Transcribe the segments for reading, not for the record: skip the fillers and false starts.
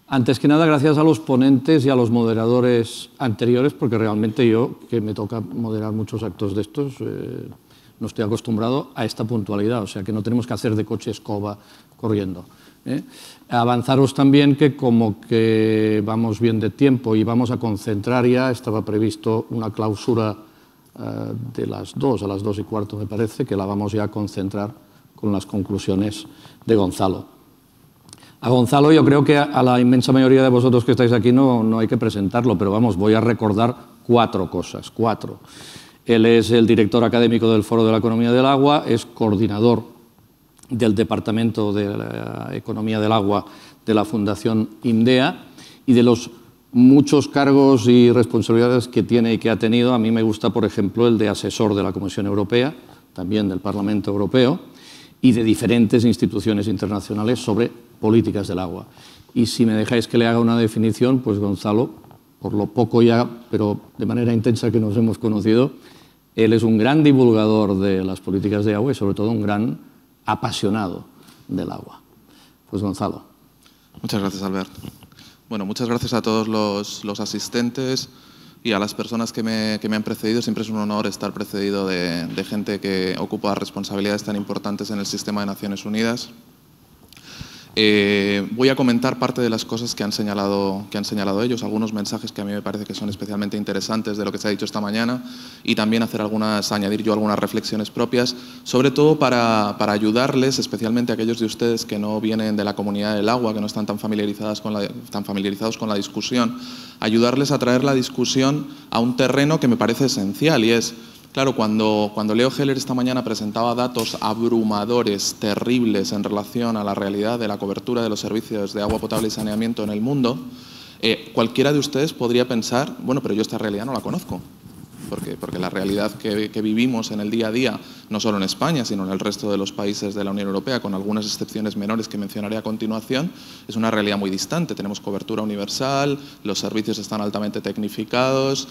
Antes que nada, gracias a los ponentes y a los moderadores anteriores, porque realmente yo, que me toca moderar muchos actos de estos, no estoy acostumbrado a esta puntualidad, o sea que no tenemos que hacer de coche escoba corriendo. Avanzaros también que como que vamos bien de tiempo y vamos a concentrar ya, estaba previsto una clausura de las 2, a las 2:15 me parece, que la vamos ya a concentrar con las conclusiones de Gonzalo. A Gonzalo yo creo que a la inmensa mayoría de vosotros que estáis aquí no hay que presentarlo, pero vamos, voy a recordar 4 cosas, 4. Él es el director académico del Foro de la Economía del Agua, es coordinador del Departamento de la Economía del Agua de la Fundación INDEA, y de los muchos cargos y responsabilidades que tiene y que ha tenido, a mí me gusta, por ejemplo, el de asesor de la Comisión Europea, también del Parlamento Europeo, y de diferentes instituciones internacionales sobre políticas del agua. Y si me dejáis que le haga una definición, pues Gonzalo, por lo poco ya, pero de manera intensa que nos hemos conocido, él es un gran divulgador de las políticas de agua y sobre todo un gran apasionado del agua. Pues Gonzalo. Muchas gracias, Albert. Bueno, muchas gracias a todos los asistentes y a las personas que me han precedido. Siempre es un honor estar precedido de gente que ocupa responsabilidades tan importantes en el sistema de Naciones Unidas. Voy a comentar parte de las cosas que han señalado ellos, algunos mensajes que a mí me parece que son especialmente interesantes de lo que se ha dicho esta mañana, y también añadir yo algunas reflexiones propias, sobre todo para ayudarles, especialmente a aquellos de ustedes que no vienen de la comunidad del agua, que no están tan familiarizados con la discusión, ayudarles a traer la discusión a un terreno que me parece esencial, y es, claro, cuando Leo Heller esta mañana presentaba datos abrumadores, terribles, en relación a la realidad de la cobertura de los servicios de agua potable y saneamiento en el mundo, cualquiera de ustedes podría pensar, bueno, pero yo esta realidad no la conozco. Porque la realidad que vivimos en el día a día, no solo en España, sino en el resto de los países de la Unión Europea, con algunas excepciones menores que mencionaré a continuación, es una realidad muy distante. Tenemos cobertura universal, los servicios están altamente tecnificados,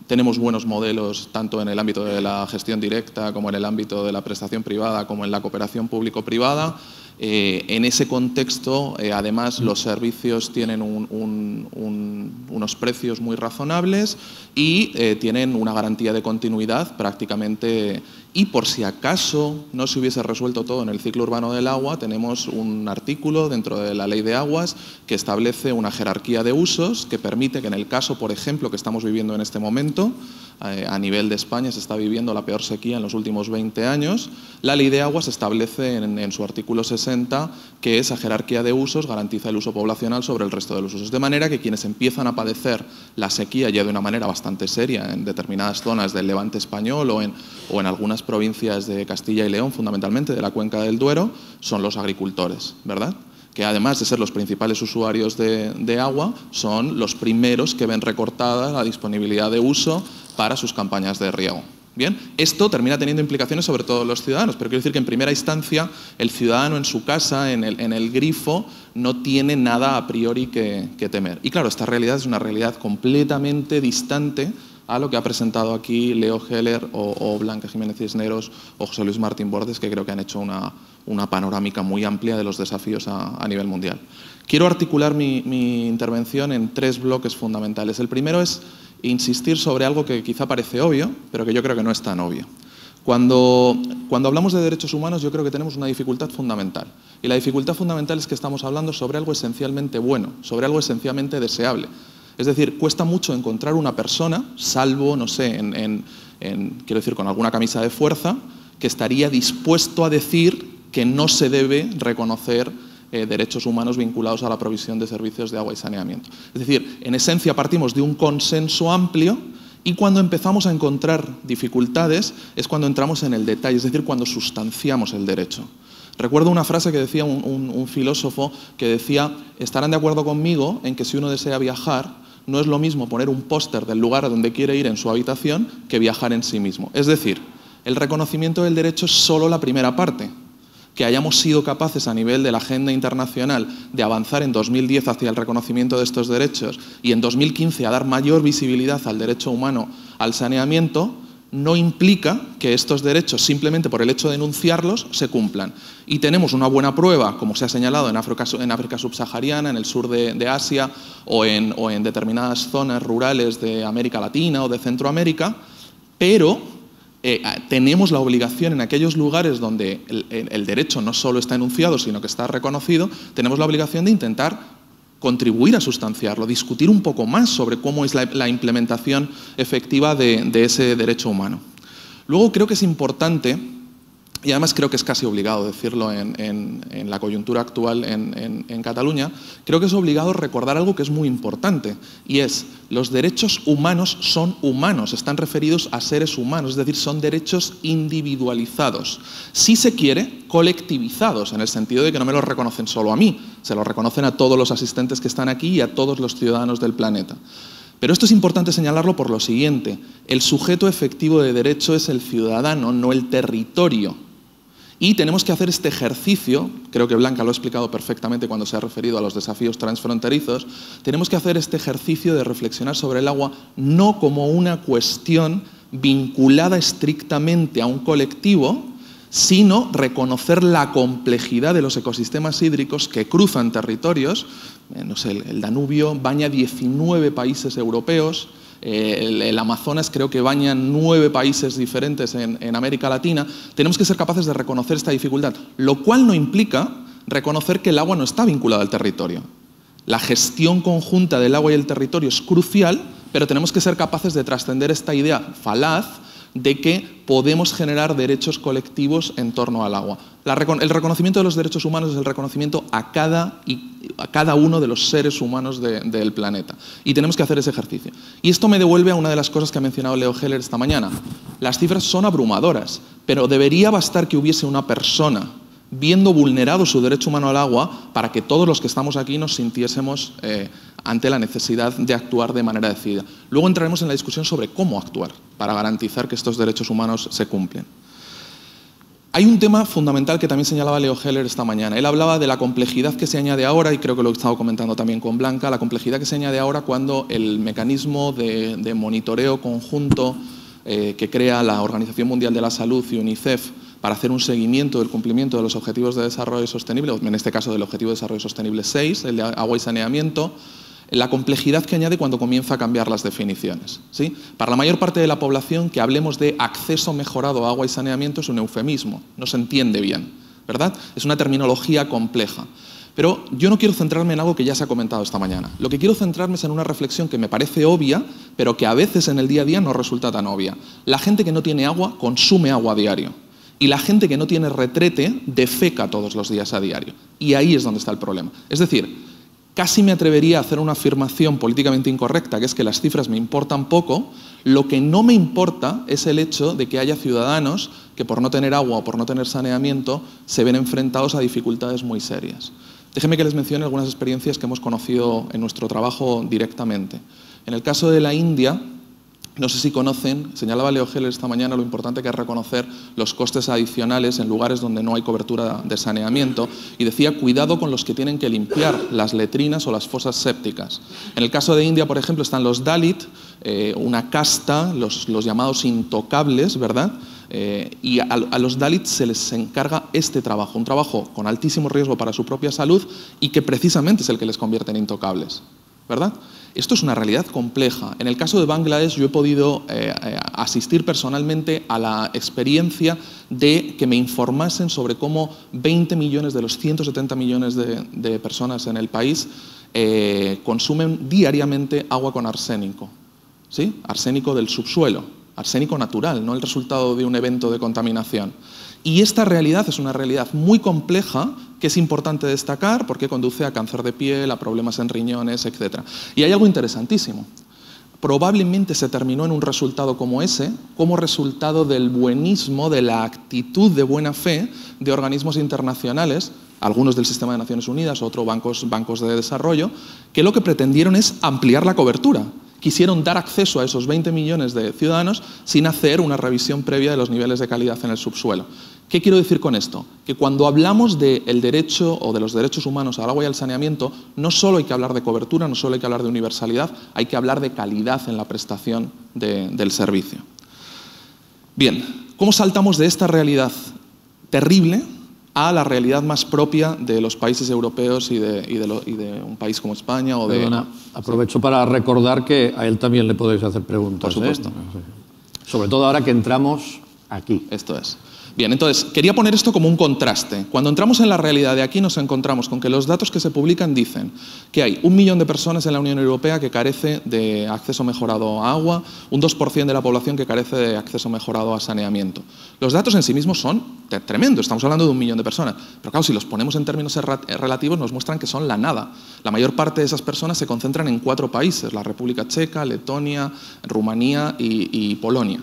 tenemos buenos modelos tanto en el ámbito de la gestión directa como en el ámbito de la prestación privada, como en la cooperación público-privada. En ese contexto, además, los servicios tienen unos precios muy razonables y tienen una garantía de continuidad prácticamente. Y por si acaso no se hubiese resuelto todo en el ciclo urbano del agua, tenemos un artículo dentro de la Ley de Aguas que establece una jerarquía de usos que permite que en el caso, por ejemplo, que estamos viviendo en este momento, a nivel de España se está viviendo la peor sequía en los últimos 20 años, la Ley de Aguas establece en su artículo 60 que esa jerarquía de usos garantiza el uso poblacional sobre el resto de los usos. De manera que quienes empiezan a padecer la sequía ya de una manera bastante seria en determinadas zonas del Levante español o en algunas provincias de Castilla y León, fundamentalmente de la cuenca del Duero, son los agricultores, ¿verdad? Que además de ser los principales usuarios de agua, son los primeros que ven recortada la disponibilidad de uso para sus campañas de riego. Bien, esto termina teniendo implicaciones sobre todos los ciudadanos, pero quiero decir que en primera instancia el ciudadano en su casa, en el grifo, no tiene nada a priori que temer. Y claro, esta realidad es una realidad completamente distante a lo que ha presentado aquí Leo Heller o Blanca Jiménez Cisneros o José Luis Martín Bordes, que creo que han hecho una panorámica muy amplia de los desafíos a nivel mundial. Quiero articular mi intervención en 3 bloques fundamentales. El primero es insistir sobre algo que quizá parece obvio, pero que yo creo que no es tan obvio. Cuando hablamos de derechos humanos, yo creo que tenemos una dificultad fundamental. Y la dificultad fundamental es que estamos hablando sobre algo esencialmente bueno, sobre algo esencialmente deseable. Es decir, cuesta mucho encontrar una persona, salvo, no sé, quiero decir, con alguna camisa de fuerza, que estaría dispuesto a decir que no se debe reconocer derechos humanos vinculados a la provisión de servicios de agua y saneamiento. Es decir, en esencia partimos de un consenso amplio y cuando empezamos a encontrar dificultades es cuando entramos en el detalle, es decir, cuando sustanciamos el derecho. Recuerdo una frase que decía un filósofo que decía: estarán de acuerdo conmigo en que si uno desea viajar, no es lo mismo poner un póster del lugar a donde quiere ir en su habitación que viajar en sí mismo. Es decir, el reconocimiento del derecho es solo la primera parte. Que hayamos sido capaces a nivel de la agenda internacional de avanzar en 2010 hacia el reconocimiento de estos derechos y en 2015 a dar mayor visibilidad al derecho humano al saneamiento, no implica que estos derechos, simplemente por el hecho de enunciarlos, se cumplan. Y tenemos una buena prueba, como se ha señalado en África subsahariana, en el sur de Asia o en determinadas zonas rurales de América Latina o de Centroamérica, pero tenemos la obligación en aquellos lugares donde el derecho no solo está enunciado, sino que está reconocido, tenemos la obligación de intentar contribuir a sustanciarlo, discutir un poco más sobre cómo es la implementación efectiva de ese derecho humano. Luego creo que es importante, y además creo que es casi obligado decirlo en la coyuntura actual en Cataluña, creo que es obligado recordar algo que es muy importante, y es los derechos humanos son humanos, están referidos a seres humanos, es decir, son derechos individualizados. Si se quiere, colectivizados, en el sentido de que no me los reconocen solo a mí, se los reconocen a todos los asistentes que están aquí y a todos los ciudadanos del planeta. Pero esto es importante señalarlo por lo siguiente: el sujeto efectivo de derecho es el ciudadano, no el territorio. Y tenemos que hacer este ejercicio, creo que Blanca lo ha explicado perfectamente cuando se ha referido a los desafíos transfronterizos, tenemos que hacer este ejercicio de reflexionar sobre el agua no como una cuestión vinculada estrictamente a un colectivo, sino reconocer la complejidad de los ecosistemas hídricos que cruzan territorios. No sé, el Danubio baña 19 países europeos, el Amazonas creo que baña 9 países diferentes en América Latina. Tenemos que ser capaces de reconocer esta dificultad, lo cual no implica reconocer que el agua no está vinculada al territorio. La gestión conjunta del agua y el territorio es crucial, pero tenemos que ser capaces de trascender esta idea falaz de que podemos generar derechos colectivos en torno al agua. El reconocimiento de los derechos humanos es el reconocimiento a cada uno de los seres humanos del planeta. Y tenemos que hacer ese ejercicio. Y esto me devuelve a una de las cosas que ha mencionado Leo Heller esta mañana. Las cifras son abrumadoras, pero debería bastar que hubiese una persona viendo vulnerado su derecho humano al agua para que todos los que estamos aquí nos sintiésemos ante la necesidad de actuar de manera decidida. Luego entraremos en la discusión sobre cómo actuar para garantizar que estos derechos humanos se cumplen. Hay un tema fundamental que también señalaba Leo Heller esta mañana. Él hablaba de la complejidad que se añade ahora, y creo que lo he estado comentando también con Blanca, la complejidad que se añade ahora cuando el mecanismo de monitoreo conjunto que crea la Organización Mundial de la Salud y UNICEF para hacer un seguimiento del cumplimiento de los Objetivos de Desarrollo Sostenible, en este caso del Objetivo de Desarrollo Sostenible 6, el de agua y saneamiento, la complejidad que añade cuando comienza a cambiar las definiciones, ¿sí? Para la mayor parte de la población, que hablemos de acceso mejorado a agua y saneamiento es un eufemismo, no se entiende bien, ¿verdad? Es una terminología compleja. Pero yo no quiero centrarme en algo que ya se ha comentado esta mañana. Lo que quiero centrarme es en una reflexión que me parece obvia, pero que a veces en el día a día no resulta tan obvia. La gente que no tiene agua consume agua a diario. Y la gente que no tiene retrete defeca todos los días a diario. Y ahí es donde está el problema. Es decir, casi me atrevería a hacer una afirmación políticamente incorrecta, que es que las cifras me importan poco. Lo que no me importa es el hecho de que haya ciudadanos que por no tener agua o por no tener saneamiento se ven enfrentados a dificultades muy serias. Déjenme que les mencione algunas experiencias que hemos conocido en nuestro trabajo directamente. En el caso de la India, no sé si conocen, señalaba Leo Heller esta mañana lo importante que es reconocer los costes adicionales en lugares donde no hay cobertura de saneamiento, y decía cuidado con los que tienen que limpiar las letrinas o las fosas sépticas. En el caso de India, por ejemplo, están los Dalit, una casta, los llamados intocables, ¿verdad? Y a los Dalits se les encarga este trabajo, un trabajo con altísimo riesgo para su propia salud y que precisamente es el que les convierte en intocables, ¿verdad? Esto es una realidad compleja. En el caso de Bangladesh yo he podido asistir personalmente a la experiencia de que me informasen sobre cómo 20 millones de los 170 millones de personas en el país consumen diariamente agua con arsénico, ¿sí? Arsénico del subsuelo, arsénico natural, no el resultado de un evento de contaminación. Y esta realidad es una realidad muy compleja que es importante destacar porque conduce a cáncer de piel, a problemas en riñones, etc. Y hay algo interesantísimo. Probablemente se terminó en un resultado como ese, como resultado del buenismo, de la actitud de buena fe de organismos internacionales, algunos del Sistema de Naciones Unidas, otros bancos de desarrollo, que lo que pretendieron es ampliar la cobertura. Quisieron dar acceso a esos 20 millones de ciudadanos sin hacer una revisión previa de los niveles de calidad en el subsuelo. ¿Qué quiero decir con esto? Que cuando hablamos del derecho o de los derechos humanos al agua y al saneamiento, no solo hay que hablar de cobertura, no solo hay que hablar de universalidad, hay que hablar de calidad en la prestación del servicio. Bien, ¿cómo saltamos de esta realidad terrible a la realidad más propia de los países europeos y de un país como España? Perdona, aprovecho para recordar que a él también le podéis hacer preguntas. Por supuesto. Sobre todo ahora que entramos aquí. Esto es. Bien, entonces, quería poner esto como un contraste. Cuando entramos en la realidad de aquí nos encontramos con que los datos que se publican dicen que hay 1 millón de personas en la Unión Europea que carece de acceso mejorado a agua, un 2% de la población que carece de acceso mejorado a saneamiento. Los datos en sí mismos son tremendos, estamos hablando de 1 millón de personas, pero claro, si los ponemos en términos relativos nos muestran que son la nada. La mayor parte de esas personas se concentran en 4 países, la República Checa, Letonia, Rumanía y Polonia,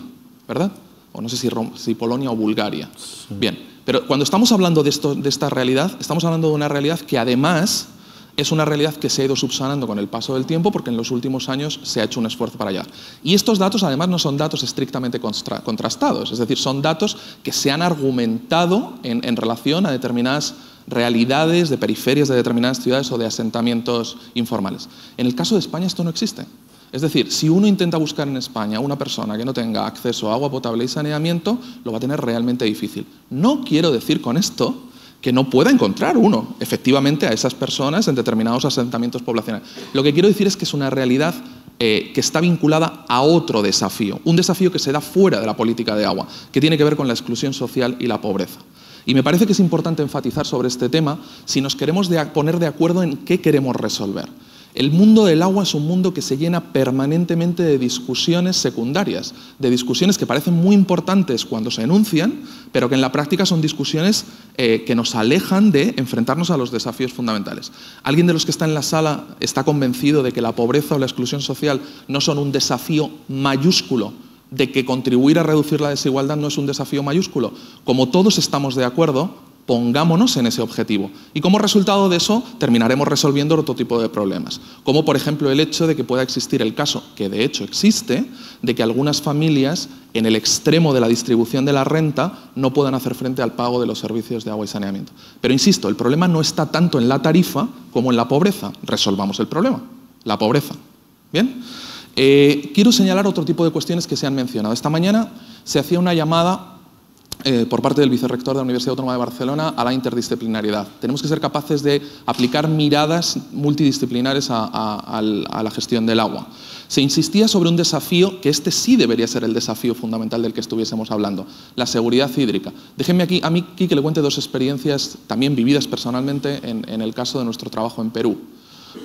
¿verdad? O no sé si Polonia o Bulgaria. Sí. Bien, pero cuando estamos hablando de esta realidad, estamos hablando de una realidad que además es una realidad que se ha ido subsanando con el paso del tiempo porque en los últimos años se ha hecho un esfuerzo para allá. Y estos datos además no son datos estrictamente contrastados, es decir, son datos que se han argumentado en relación a determinadas realidades de periferias de determinadas ciudades o de asentamientos informales. En el caso de España esto no existe. Es decir, si uno intenta buscar en España una persona que no tenga acceso a agua potable y saneamiento, lo va a tener realmente difícil. No quiero decir con esto que no pueda encontrar uno, efectivamente, a esas personas en determinados asentamientos poblacionales. Lo que quiero decir es que es una realidad que está vinculada a otro desafío, un desafío que se da fuera de la política de agua, que tiene que ver con la exclusión social y la pobreza. Y me parece que es importante enfatizar sobre este tema si nos queremos poner de acuerdo en qué queremos resolver. El mundo del agua es un mundo que se llena permanentemente de discusiones secundarias, de discusiones que parecen muy importantes cuando se enuncian, pero que en la práctica son discusiones que nos alejan de enfrentarnos a los desafíos fundamentales. ¿Alguien de los que está en la sala está convencido de que la pobreza o la exclusión social no son un desafío mayúsculo, de que contribuir a reducir la desigualdad no es un desafío mayúsculo? Como todos estamos de acuerdo, pongámonos en ese objetivo. Y como resultado de eso, terminaremos resolviendo otro tipo de problemas. Como, por ejemplo, el hecho de que pueda existir el caso, que de hecho existe, de que algunas familias, en el extremo de la distribución de la renta, no puedan hacer frente al pago de los servicios de agua y saneamiento. Pero insisto, el problema no está tanto en la tarifa como en la pobreza. Resolvamos el problema, la pobreza. ¿Bien? Quiero señalar otro tipo de cuestiones que se han mencionado. Esta mañana se hacía una llamada por parte del vicerrector de la Universidad Autónoma de Barcelona a la interdisciplinariedad. Tenemos que ser capaces de aplicar miradas multidisciplinares a la gestión del agua. Se insistía sobre un desafío, que este sí debería ser el desafío fundamental del que estuviésemos hablando, la seguridad hídrica. Déjenme a mí que le cuente 2 experiencias también vividas personalmente en el caso de nuestro trabajo en Perú.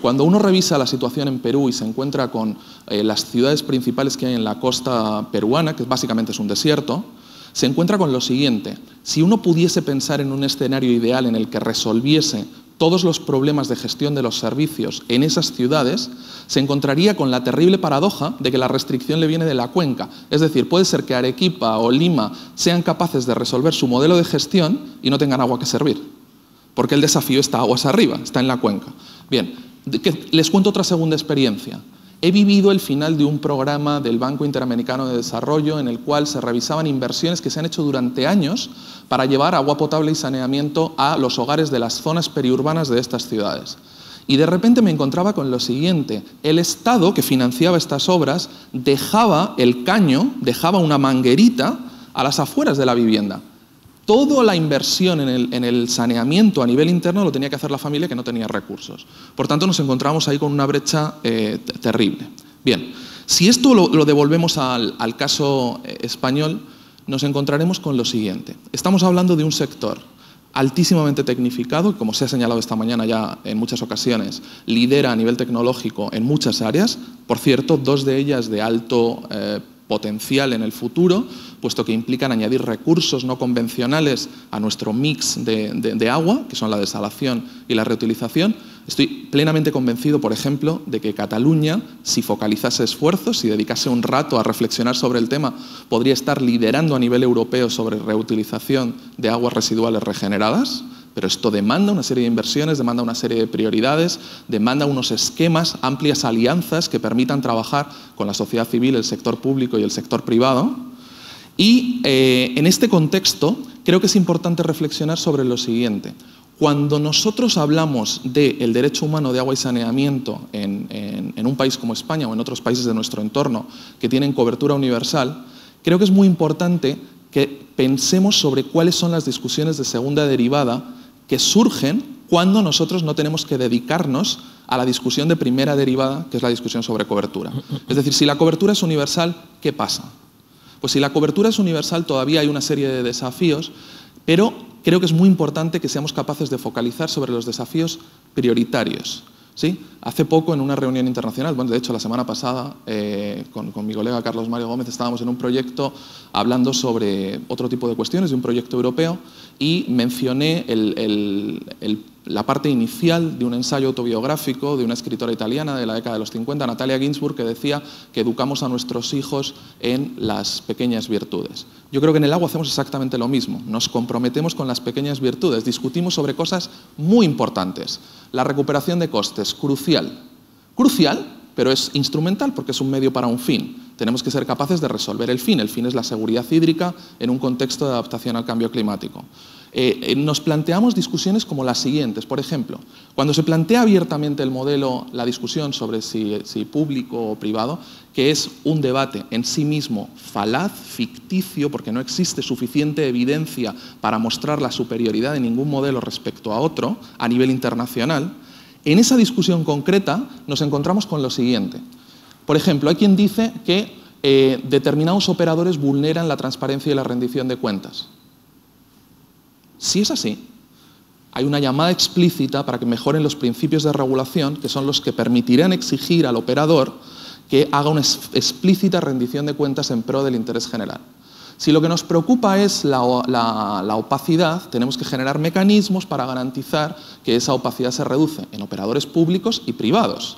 Cuando uno revisa la situación en Perú y se encuentra con las ciudades principales que hay en la costa peruana, que básicamente es un desierto, se encuentra con lo siguiente: si uno pudiese pensar en un escenario ideal en el que resolviese todos los problemas de gestión de los servicios en esas ciudades, se encontraría con la terrible paradoja de que la restricción le viene de la cuenca. Es decir, puede ser que Arequipa o Lima sean capaces de resolver su modelo de gestión y no tengan agua que servir, porque el desafío está aguas arriba, está en la cuenca. Bien, les cuento otra segunda experiencia. He vivido el final de un programa del Banco Interamericano de Desarrollo en el cual se revisaban inversiones que se han hecho durante años para llevar agua potable y saneamiento a los hogares de las zonas periurbanas de estas ciudades. Y de repente me encontraba con lo siguiente: el Estado que financiaba estas obras dejaba el caño, dejaba una manguerita a las afueras de la vivienda. Toda la inversión en el saneamiento a nivel interno lo tenía que hacer la familia que no tenía recursos. Por tanto, nos encontramos ahí con una brecha terrible. Bien, si esto lo devolvemos al caso español, nos encontraremos con lo siguiente. Estamos hablando de un sector altísimamente tecnificado, como se ha señalado esta mañana ya en muchas ocasiones, lidera a nivel tecnológico en muchas áreas, por cierto, 2 de ellas de alto potencial en el futuro, puesto que implican añadir recursos no convencionales a nuestro mix de agua, que son la desalación y la reutilización. Estoy plenamente convencido, por ejemplo, de que Cataluña, si focalizase esfuerzos, si dedicase un rato a reflexionar sobre el tema, podría estar liderando a nivel europeo sobre reutilización de aguas residuales regeneradas. Pero esto demanda una serie de inversiones, demanda una serie de prioridades, demanda unos esquemas, amplias alianzas que permitan trabajar con la sociedad civil, el sector público y el sector privado. Y en este contexto creo que es importante reflexionar sobre lo siguiente. Cuando nosotros hablamos del derecho humano de agua y saneamiento en un país como España o en otros países de nuestro entorno que tienen cobertura universal, creo que es muy importante que pensemos sobre cuáles son las discusiones de segunda derivada que surgen cuando nosotros no tenemos que dedicarnos a la discusión de primera derivada, que es la discusión sobre cobertura. Es decir, si la cobertura es universal, ¿qué pasa? Pues si la cobertura es universal, todavía hay una serie de desafíos, pero creo que es muy importante que seamos capaces de focalizar sobre los desafíos prioritarios. ¿Sí? Hace poco, en una reunión internacional, bueno, de hecho la semana pasada, con mi colega Carlos Mario Gómez, estábamos en un proyecto hablando sobre otro tipo de cuestiones, de un proyecto europeo, y mencioné la parte inicial de un ensayo autobiográfico de una escritora italiana de la década de los 50, Natalia Ginzburg, que decía que educamos a nuestros hijos en las pequeñas virtudes. Yo creo que en el agua hacemos exactamente lo mismo. Nos comprometemos con las pequeñas virtudes, discutimos sobre cosas muy importantes. La recuperación de costes, crucial. Crucial, pero es instrumental porque es un medio para un fin. Tenemos que ser capaces de resolver el fin. El fin es la seguridad hídrica en un contexto de adaptación al cambio climático. Nos planteamos discusiones como las siguientes. Por ejemplo, cuando se plantea abiertamente el modelo, la discusión sobre si público o privado, que es un debate en sí mismo falaz, ficticio, porque no existe suficiente evidencia para mostrar la superioridad de ningún modelo respecto a otro a nivel internacional, en esa discusión concreta nos encontramos con lo siguiente. Por ejemplo, hay quien dice que determinados operadores vulneran la transparencia y la rendición de cuentas. Si es así, hay una llamada explícita para que mejoren los principios de regulación, que son los que permitirán exigir al operador que haga una explícita rendición de cuentas en pro del interés general. Si lo que nos preocupa es la opacidad, tenemos que generar mecanismos para garantizar que esa opacidad se reduce en operadores públicos y privados.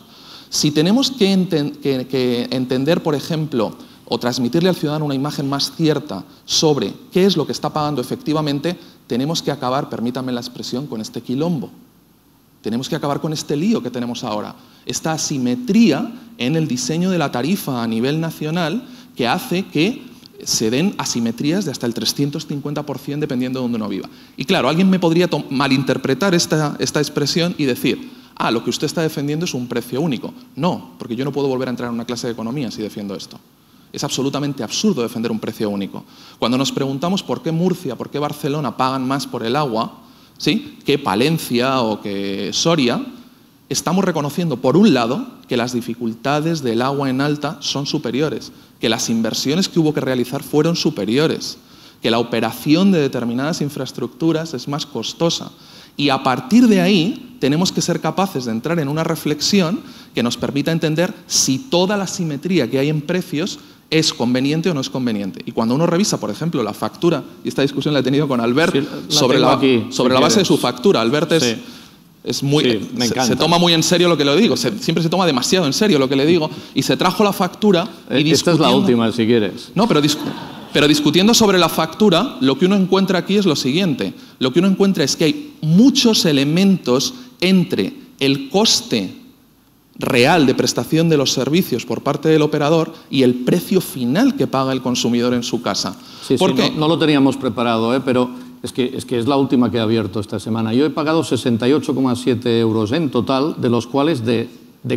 Si tenemos que entender, por ejemplo, o transmitirle al ciudadano una imagen más cierta sobre qué es lo que está pagando efectivamente, tenemos que acabar, permítanme la expresión, con este quilombo. Tenemos que acabar con este lío que tenemos ahora. Esta asimetría en el diseño de la tarifa a nivel nacional que hace que se den asimetrías de hasta el 350% dependiendo de donde uno viva. Y claro, alguien me podría malinterpretar esta expresión y decir, lo que usted está defendiendo es un precio único. No, porque yo no puedo volver a entrar en una clase de economía si defiendo esto. Es absolutamente absurdo defender un precio único. Cuando nos preguntamos por qué Murcia, por qué Barcelona pagan más por el agua, ¿sí?, que Palencia o que Soria, estamos reconociendo, por un lado, que las dificultades del agua en alta son superiores, que las inversiones que hubo que realizar fueron superiores, que la operación de determinadas infraestructuras es más costosa. Y a partir de ahí tenemos que ser capaces de entrar en una reflexión que nos permita entender si toda la simetría que hay en precios es conveniente o no es conveniente. Y cuando uno revisa, por ejemplo, la factura, y esta discusión la he tenido con Albert, sobre la base de su factura. Albert se toma muy en serio lo que le digo, siempre se toma demasiado en serio lo que le digo, y se trajo la factura y esta es la última, si quieres. No, pero discutiendo sobre la factura, lo que uno encuentra aquí es lo siguiente. Lo que uno encuentra es que hay muchos elementos entre el coste real de prestación de los servicios por parte del operador y el precio final que paga el consumidor en su casa. No lo teníamos preparado, pero es que es la última que he abierto esta semana. Yo he pagado 68,7 euros en total, de los cuales de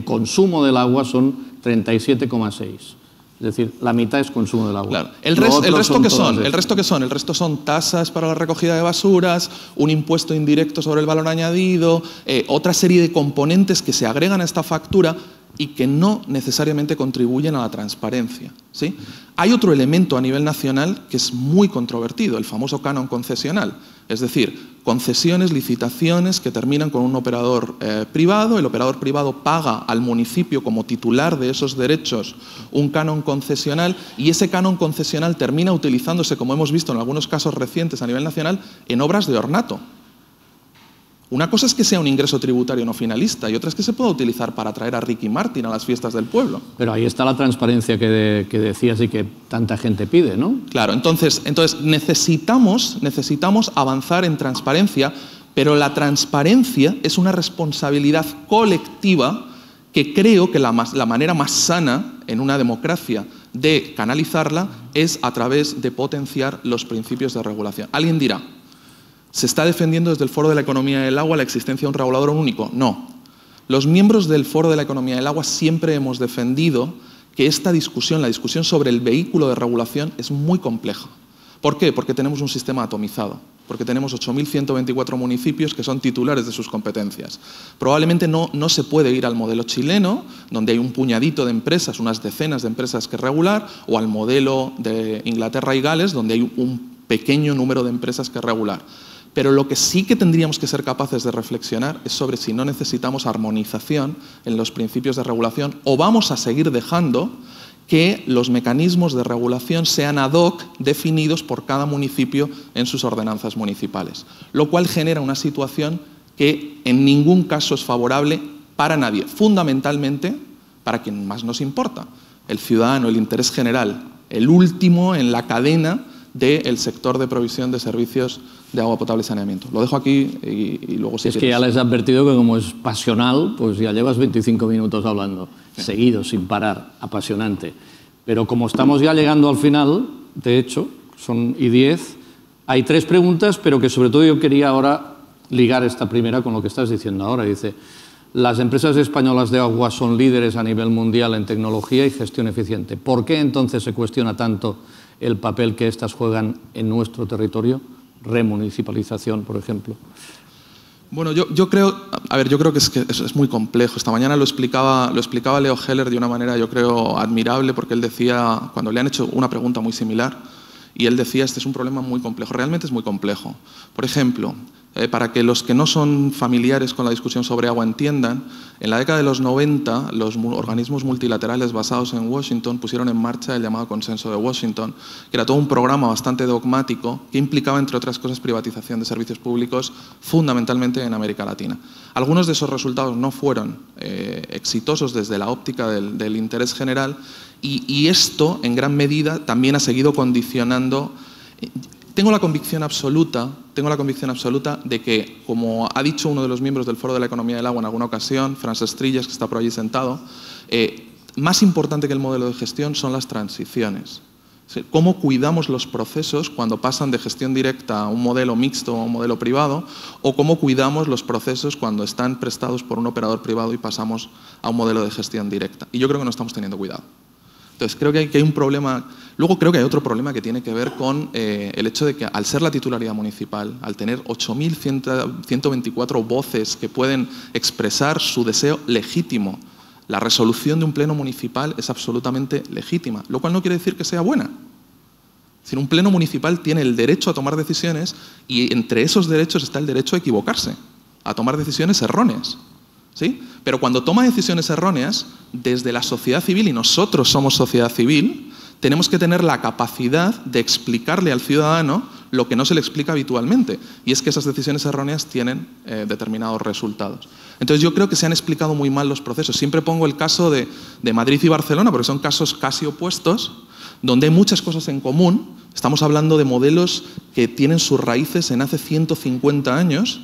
consumo del agua son 37,6. Es decir, la mitad es consumo del agua. Claro. ¿El resto qué son? El resto son tasas para la recogida de basuras, un impuesto indirecto sobre el valor añadido, otra serie de componentes que se agregan a esta factura y que no necesariamente contribuyen a la transparencia, ¿sí? Hay otro elemento a nivel nacional que es muy controvertido, el famoso canon concesional. Es decir, concesiones, licitaciones que terminan con un operador privado. El operador privado paga al municipio como titular de esos derechos un canon concesional y ese canon concesional termina utilizándose, como hemos visto en algunos casos recientes a nivel nacional, en obras de ornato. Una cosa es que sea un ingreso tributario no finalista y otra es que se pueda utilizar para atraer a Ricky Martin a las fiestas del pueblo. Pero ahí está la transparencia que decías y que tanta gente pide, ¿no? Claro, entonces necesitamos avanzar en transparencia, pero la transparencia es una responsabilidad colectiva que creo que la manera más sana en una democracia de canalizarla es a través de potenciar los principios de regulación. Alguien dirá, ¿se está defendiendo desde el Foro de la Economía del Agua la existencia de un regulador único? No. Los miembros del Foro de la Economía del Agua siempre hemos defendido que esta discusión, la discusión sobre el vehículo de regulación, es muy compleja. ¿Por qué? Porque tenemos un sistema atomizado, porque tenemos 8.124 municipios que son titulares de sus competencias. Probablemente no se puede ir al modelo chileno, donde hay un puñadito de empresas, unas decenas de empresas que regular, o al modelo de Inglaterra y Gales, donde hay un pequeño número de empresas que regular. Pero lo que sí que tendríamos que ser capaces de reflexionar es sobre si no necesitamos armonización en los principios de regulación o vamos a seguir dejando que los mecanismos de regulación sean ad hoc definidos por cada municipio en sus ordenanzas municipales, lo cual genera una situación que en ningún caso es favorable para nadie, fundamentalmente para quien más nos importa, el ciudadano, el interés general, el último en la cadena del sector de provisión de servicios de agua potable y saneamiento. Lo dejo aquí y luego si es que ya les he advertido que como es pasional, pues ya llevas 25 minutos hablando, seguido, sin parar, apasionante. Pero como estamos ya llegando al final, de hecho, son y 10, hay 3 preguntas, pero que sobre todo yo quería ahora ligar esta primera con lo que estás diciendo ahora. Dice, las empresas españolas de agua son líderes a nivel mundial en tecnología y gestión eficiente. ¿Por qué entonces se cuestiona tanto el papel que éstas juegan en nuestro territorio? Remunicipalización, por ejemplo. Bueno, yo creo que es muy complejo. Esta mañana lo explicaba Leo Heller de una manera, yo creo, admirable, porque él decía, cuando le han hecho una pregunta muy similar, y él decía, este es un problema muy complejo, realmente es muy complejo. Por ejemplo, para que los que no son familiares con la discusión sobre agua entiendan, en la década de los 90 los organismos multilaterales basados en Washington pusieron en marcha el llamado Consenso de Washington, que era todo un programa bastante dogmático que implicaba, entre otras cosas, privatización de servicios públicos fundamentalmente en América Latina. Algunos de esos resultados no fueron exitosos desde la óptica del interés general y esto, en gran medida, también ha seguido condicionando. Tengo la convicción absoluta de que, como ha dicho uno de los miembros del Foro de la Economía del Agua en alguna ocasión, Francesc Trillas, que está por allí sentado, más importante que el modelo de gestión son las transiciones. Cómo cuidamos los procesos cuando pasan de gestión directa a un modelo mixto o a un modelo privado, o cómo cuidamos los procesos cuando están prestados por un operador privado y pasamos a un modelo de gestión directa. Y yo creo que no estamos teniendo cuidado. Entonces, creo que hay un problema. Luego creo que hay otro problema que tiene que ver con el hecho de que, al ser la titularidad municipal, al tener 8.124 voces que pueden expresar su deseo legítimo, la resolución de un pleno municipal es absolutamente legítima, lo cual no quiere decir que sea buena. Es decir, un pleno municipal tiene el derecho a tomar decisiones y entre esos derechos está el derecho a equivocarse, a tomar decisiones erróneas. ¿Sí? Pero cuando toma decisiones erróneas, desde la sociedad civil, y nosotros somos sociedad civil, tenemos que tener la capacidad de explicarle al ciudadano lo que no se le explica habitualmente, y es que esas decisiones erróneas tienen determinados resultados. Entonces yo creo que se han explicado muy mal los procesos. Siempre pongo el caso de Madrid y Barcelona, porque son casos casi opuestos, donde hay muchas cosas en común. Estamos hablando de modelos que tienen sus raíces en hace 150 años,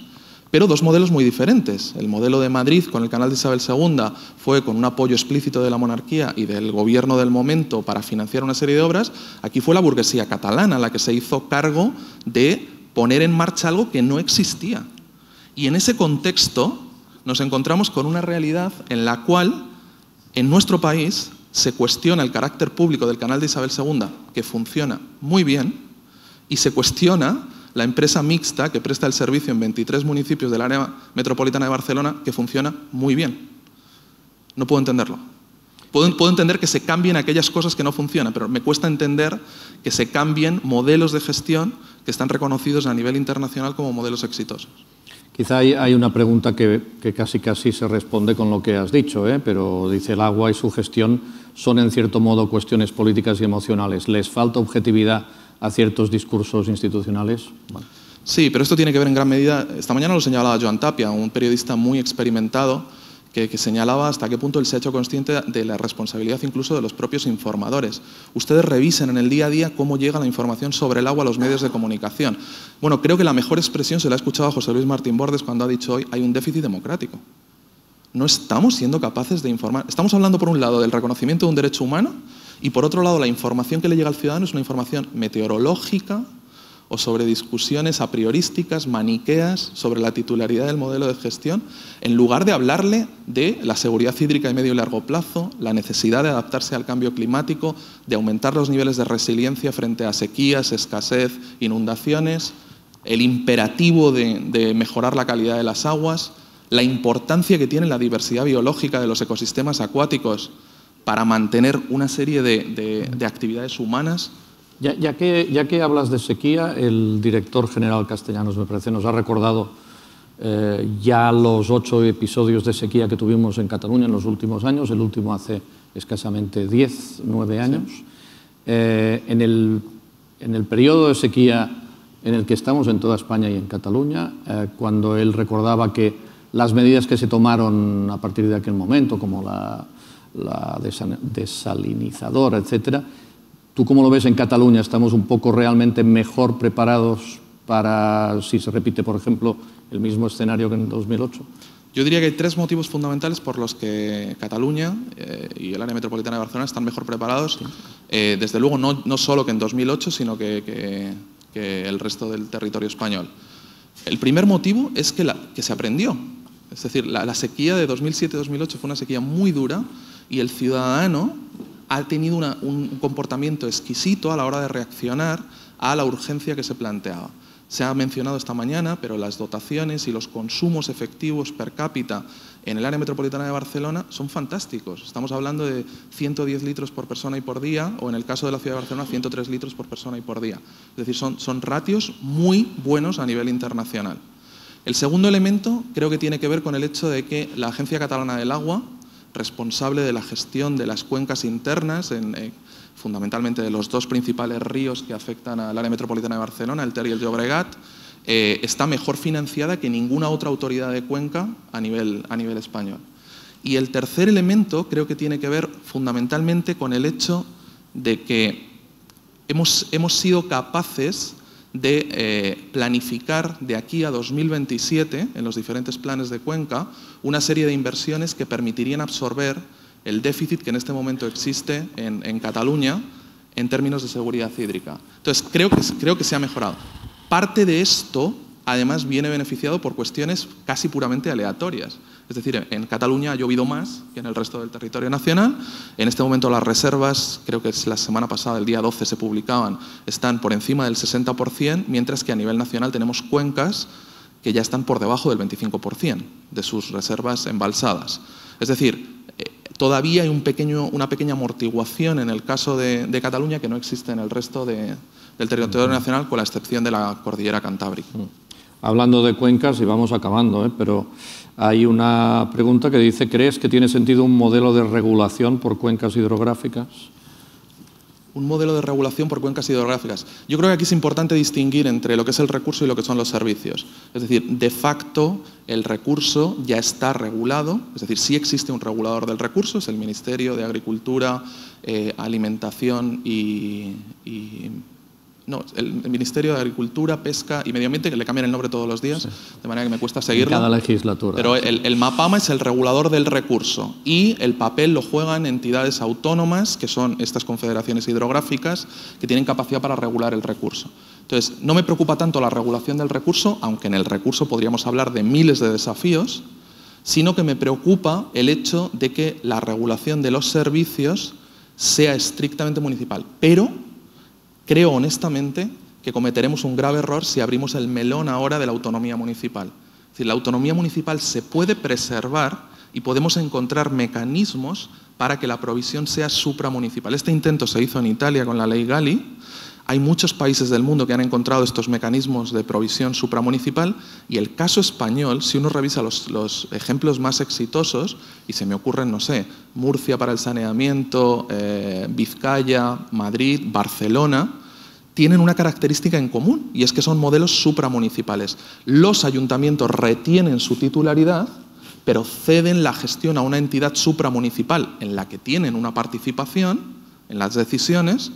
pero dos modelos muy diferentes. El modelo de Madrid con el canal de Isabel II fue con un apoyo explícito de la monarquía y del gobierno del momento para financiar una serie de obras. Aquí fue la burguesía catalana la que se hizo cargo de poner en marcha algo que no existía. Y en ese contexto nos encontramos con una realidad en la cual en nuestro país se cuestiona el carácter público del canal de Isabel II, que funciona muy bien, y se cuestiona la empresa mixta que presta el servicio en 23 municipios del área metropolitana de Barcelona, que funciona muy bien. No puedo entenderlo. Puedo entender que se cambien aquellas cosas que no funcionan, pero me cuesta entender que se cambien modelos de gestión que están reconocidos a nivel internacional como modelos exitosos. Quizá hay una pregunta que casi se responde con lo que has dicho, pero dice: el agua y su gestión son en cierto modo cuestiones políticas y emocionales. ¿Les falta objetividad a ciertos discursos institucionales? Bueno. Sí, pero esto tiene que ver en gran medida. Esta mañana lo señalaba Joan Tapia, un periodista muy experimentado, que señalaba hasta qué punto él se ha hecho consciente de la responsabilidad incluso de los propios informadores. Ustedes revisen en el día a día cómo llega la información sobre el agua a los medios de comunicación. Bueno, creo que la mejor expresión se la ha escuchado a José Luis Martín Bordes cuando ha dicho hoy: hay un déficit democrático. No estamos siendo capaces de informar. Estamos hablando, por un lado, del reconocimiento de un derecho humano, y por otro lado, la información que le llega al ciudadano es una información meteorológica o sobre discusiones a priorísticas, maniqueas, sobre la titularidad del modelo de gestión, en lugar de hablarle de la seguridad hídrica de medio y largo plazo, la necesidad de adaptarse al cambio climático, de aumentar los niveles de resiliencia frente a sequías, escasez, inundaciones, el imperativo de mejorar la calidad de las aguas, la importancia que tiene la diversidad biológica de los ecosistemas acuáticos para mantener una serie de actividades humanas. Ya que hablas de sequía, el director general Castellanos, me parece, nos ha recordado ya los 8 episodios de sequía que tuvimos en Cataluña en los últimos años, el último hace escasamente 9 años. Sí. En el periodo de sequía en el que estamos en toda España y en Cataluña, cuando él recordaba que las medidas que se tomaron a partir de aquel momento, como la desalinizadora, etcétera, ¿tú cómo lo ves en Cataluña? ¿Estamos un poco realmente mejor preparados para, si se repite, por ejemplo, el mismo escenario que en 2008? Yo diría que hay 3 motivos fundamentales por los que Cataluña y el área metropolitana de Barcelona están mejor preparados. Sí. Desde luego, no solo que en 2008, sino que el resto del territorio español. El primer motivo es que se aprendió. Es decir, la sequía de 2007-2008 fue una sequía muy dura y el ciudadano ha tenido un comportamiento exquisito a la hora de reaccionar a la urgencia que se planteaba. Se ha mencionado esta mañana, pero las dotaciones y los consumos efectivos per cápita en el área metropolitana de Barcelona son fantásticos. Estamos hablando de 110 litros por persona y por día, o en el caso de la ciudad de Barcelona, 103 litros por persona y por día. Es decir, son ratios muy buenos a nivel internacional. El segundo elemento creo que tiene que ver con el hecho de que la Agencia Catalana del Agua, responsable de la gestión de las cuencas internas, fundamentalmente de los 2 principales ríos que afectan al área metropolitana de Barcelona, el Ter y el Llobregat, está mejor financiada que ninguna otra autoridad de cuenca a nivel español. Y el tercer elemento creo que tiene que ver fundamentalmente con el hecho de que hemos sido capaces de planificar de aquí a 2027, en los diferentes planes de cuenca, una serie de inversiones que permitirían absorber el déficit que en este momento existe en Cataluña en términos de seguridad hídrica. Entonces, creo que se ha mejorado. Parte de esto, además, viene beneficiado por cuestiones casi puramente aleatorias. Es decir, en Cataluña ha llovido más que en el resto del territorio nacional. En este momento las reservas, creo que es la semana pasada, el día 12 se publicaban, están por encima del 60%, mientras que a nivel nacional tenemos cuencas que ya están por debajo del 25% de sus reservas embalsadas. Es decir, todavía hay una pequeña amortiguación en el caso de Cataluña que no existe en el resto del territorio nacional, con la excepción de la cordillera cantábrica. Hablando de cuencas, y vamos acabando, pero hay una pregunta que dice: ¿crees que tiene sentido un modelo de regulación por cuencas hidrográficas? Un modelo de regulación por cuencas hidrográficas. Yo creo que aquí es importante distinguir entre lo que es el recurso y lo que son los servicios. Es decir, de facto, el recurso ya está regulado, es decir, sí existe un regulador del recurso, es el Ministerio de Agricultura, Alimentación el Ministerio de Agricultura, Pesca y Medio Ambiente, que le cambian el nombre todos los días, sí, de manera que me cuesta seguirlo. En cada legislatura. Pero el MAPAMA es el regulador del recurso y el papel lo juegan entidades autónomas, que son estas confederaciones hidrográficas, que tienen capacidad para regular el recurso. Entonces, no me preocupa tanto la regulación del recurso, aunque en el recurso podríamos hablar de miles de desafíos, sino que me preocupa el hecho de que la regulación de los servicios sea estrictamente municipal. Pero creo honestamente que cometeremos un grave error si abrimos el melón ahora de la autonomía municipal. Es decir, la autonomía municipal se puede preservar y podemos encontrar mecanismos para que la provisión sea supramunicipal. Este intento se hizo en Italia con la ley Gali. Hay muchos países del mundo que han encontrado estos mecanismos de provisión supramunicipal y el caso español, si uno revisa los ejemplos más exitosos, y se me ocurren, no sé, Murcia para el saneamiento, Vizcaya, Madrid, Barcelona, tienen una característica en común y es que son modelos supramunicipales. Los ayuntamientos retienen su titularidad, pero ceden la gestión a una entidad supramunicipal en la que tienen una participación en las decisiones.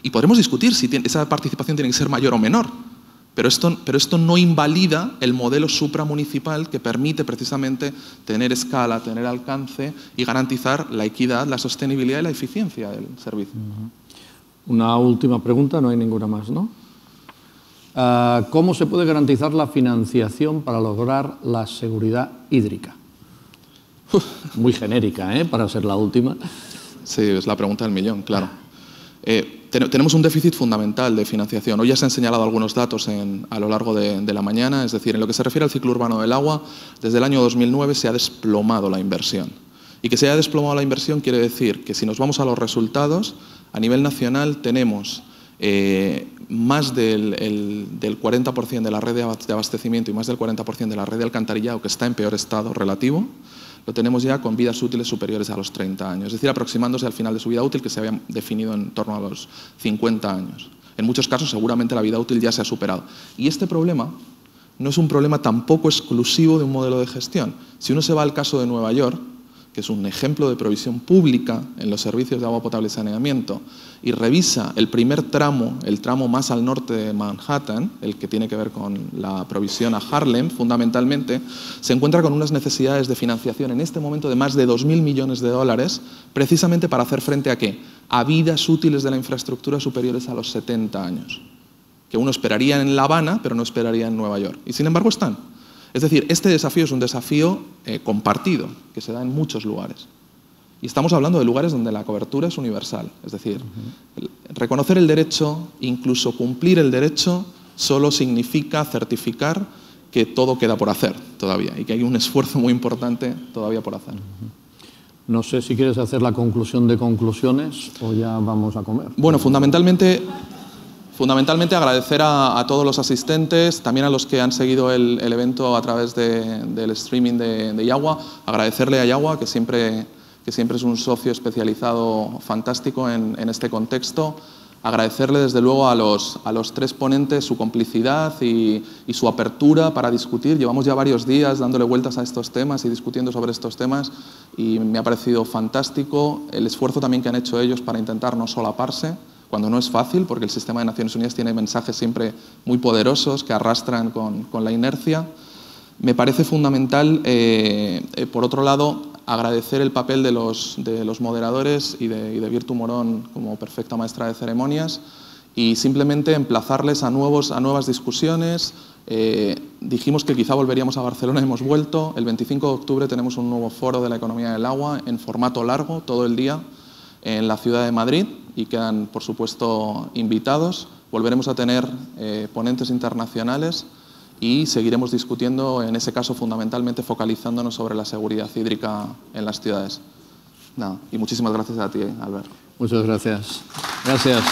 Y podremos discutir si esa participación tiene que ser mayor o menor, pero esto no invalida el modelo supramunicipal que permite precisamente tener escala, tener alcance y garantizar la equidad, la sostenibilidad y la eficiencia del servicio. Una última pregunta, no hay ninguna más, ¿no? ¿Cómo se puede garantizar la financiación para lograr la seguridad hídrica? Muy genérica, para ser la última. Sí, es la pregunta del millón, claro. Tenemos un déficit fundamental de financiación. Hoy ya se han señalado algunos datos a lo largo de la mañana, es decir, en lo que se refiere al ciclo urbano del agua, desde el año 2009 se ha desplomado la inversión. Y que se haya desplomado la inversión quiere decir que si nos vamos a los resultados, a nivel nacional tenemos más del 40% de la red de abastecimiento y más del 40% de la red de alcantarillado que está en peor estado relativo, lo tenemos ya con vidas útiles superiores a los 30 años, es decir, aproximándose al final de su vida útil que se había definido en torno a los 50 años. En muchos casos seguramente la vida útil ya se ha superado. Y este problema no es un problema tampoco exclusivo de un modelo de gestión. Si uno se va al caso de Nueva York, que es un ejemplo de provisión pública en los servicios de agua potable y saneamiento, y revisa el primer tramo, el tramo más al norte de Manhattan, el que tiene que ver con la provisión a Harlem, fundamentalmente, se encuentra con unas necesidades de financiación en este momento de más de 2.000 millones de dólares, precisamente para hacer frente a ¿qué? A vidas útiles de la infraestructura superiores a los 70 años, que uno esperaría en La Habana, pero no esperaría en Nueva York. Y sin embargo están. Es decir, este desafío es un desafío compartido, que se da en muchos lugares. Y estamos hablando de lugares donde la cobertura es universal. Es decir, reconocer el derecho, incluso cumplir el derecho, solo significa certificar que todo queda por hacer todavía y que hay un esfuerzo muy importante todavía por hacer. No sé si quieres hacer la conclusión de conclusiones o ya vamos a comer. Bueno, fundamentalmente agradecer a todos los asistentes, también a los que han seguido el evento a través del streaming de Yagua. Agradecerle a Yagua, que siempre es un socio especializado fantástico en este contexto. Agradecerle desde luego a los tres ponentes su complicidad y su apertura para discutir. Llevamos ya varios días dándole vueltas a estos temas y discutiendo sobre estos temas y me ha parecido fantástico el esfuerzo también que han hecho ellos para intentar no solaparse, cuando no es fácil, porque el sistema de Naciones Unidas tiene mensajes siempre muy poderosos que arrastran con la inercia. Me parece fundamental, por otro lado, agradecer el papel de los moderadores y de Virtu Morón como perfecta maestra de ceremonias y simplemente emplazarles a nuevas discusiones. Dijimos que quizá volveríamos a Barcelona, hemos vuelto. El 25 de octubre tenemos un nuevo foro de la economía del agua en formato largo, todo el día, en la ciudad de Madrid, y quedan, por supuesto, invitados. Volveremos a tener ponentes internacionales y seguiremos discutiendo, en ese caso, fundamentalmente focalizándonos sobre la seguridad hídrica en las ciudades. Nada, y muchísimas gracias a ti, Albert. Muchas gracias. Gracias.